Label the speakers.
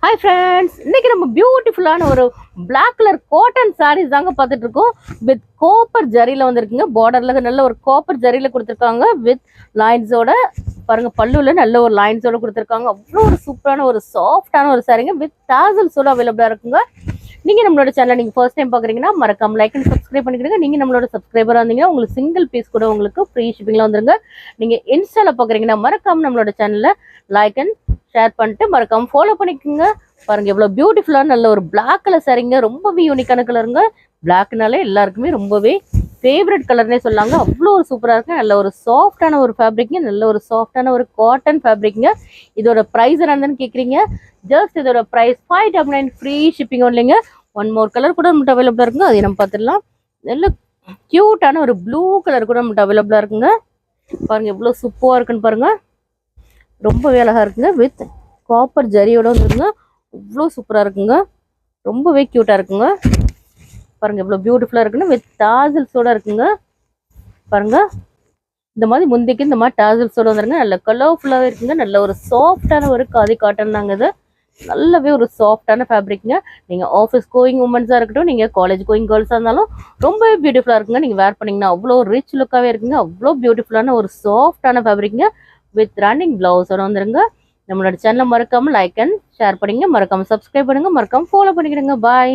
Speaker 1: Hi friends, இன்னைக்கு நம்ம பியூட்டிஃபுல்லான ஒரு பிளாக் கலர் காட்டன் சாரீஸ் தாங்க பார்த்துட்டு இருக்கோம். வித் கோப்பர் ஜரியில் வந்துருக்குங்க. பார்டர்ல நல்ல ஒரு கோப்பர் ஜரியில் கொடுத்துருக்காங்க. வித் லைன்ஸோட பாருங்க, பல்லுல நல்ல ஒரு லைன்ஸோட கொடுத்துருக்காங்க. அவ்வளோ ஒரு சூப்பரான ஒரு சாஃப்டான ஒரு சாரீங்க. வித் டாசல்ஸோட அவைலபிளா இருக்குங்க. நீங்க நம்மளோட சேனல் நீங்க ஃபர்ஸ்ட் டைம் பாக்குறீங்கன்னா மறக்காம லைக் அண்ட் சப்ஸ்கிரைப் பண்ணிக்கிறீங்க. நீங்க நம்மளோட சப்ஸ்கிரைபரா இருந்தீங்கன்னா உங்களுக்கு சிங்கிள் பீஸ் கூட உங்களுக்கு ஃப்ரீ ஷிப்பிங்ல வந்துருங்க. நீங்க இன்ஸ்டால பாக்குறீங்கன்னா மறக்காம நம்மளோட சேனல்ல லைக் அண்ட் ஷேர் பண்ணிட்டு மறக்காம ஃபாலோ பண்ணிக்கோங்க. பாருங்க எவ்வளவு பியூட்டிஃபுல்லான நல்ல ஒரு பிளாக் கலர் சாரீங்க. ரொம்பவே யூனிக்கான கலருங்க. பிளாக்னாலே எல்லாருக்குமே ரொம்பவே ஃபேவரட் கலர்னே சொல்லாங்க. அவ்வளோ ஒரு சூப்பராக இருக்கு. நல்ல ஒரு சாஃப்டான ஒரு ஃபேப்ரிக்ங்க. நல்ல ஒரு சாஃப்டான ஒரு காட்டன் ஃபேப்ரிக்ங்க. இதோட ப்ரைஸ் என்னன்னு கேட்குறீங்க. ஜஸ்ட் இதோட ப்ரைஸ் 599 ஃப்ரீ ஷிப்பிங் ஒன்லைங்க. ஒன் மோர் கலர் கூட நம்மகிட்ட அவைலபிளாக இருக்குங்க. அதை நம்ம பார்த்துடலாம். நல்ல க்யூட்டான ஒரு ப்ளூ கலர் கூட நம்மகிட்ட அவைலபிளாக இருக்குங்க. பாருங்க எவ்வளோ சூப்பராக இருக்குன்னு பாருங்க. ரொம்பவே அழகாக இருக்குங்க. வித் காப்பர் ஜரியோட வந்துருங்க. அவ்வளோ சூப்பராக இருக்குங்க. ரொம்பவே க்யூட்டாக இருக்குங்க. பாருங்க எவ்வளோ பியூட்டிஃபுல்லாக இருக்குன்னு. வித் டாசல்ஸோட இருக்குங்க. பாருங்க இந்த மாதிரி முந்திக்கு இந்த மாதிரி டாசல்ஸோட வந்துருங்க. நல்ல கலர்ஃபுல்லாகவே இருக்குங்க. நல்ல ஒரு சாஃப்டான ஒரு காதி காட்டன் தாங்க இது. நல்லாவே ஒரு சாஃப்டான ஃபேப்ரிக்ங்க. நீங்கள் ஆஃபீஸ் கோயிங் உமன்ஸாக இருக்கட்டும், நீங்கள் காலேஜ் கோயிங் கேர்ள்ஸாக இருந்தாலும் ரொம்பவே பியூட்டிஃபுல்லாக இருக்குங்க. நீங்கள் வேர் பண்ணிங்கன்னா அவ்வளோ ரிச் லுக்காகவே இருக்குங்க. அவ்வளோ பியூட்டிஃபுல்லான ஒரு சாஃப்டான ஃபேப்ரிக்ங்க. வித் ரன்னிங் பிளவுஸோட வந்துருங்க. நம்மளோட சேனலை மறக்காம லைக் அண்ட் ஷேர் பண்ணிங்க. மறக்காம சப்ஸ்கிரைப் பண்ணுங்க. மறக்காம ஃபாலோ பண்ணிக்கிடுங்க. பாய்.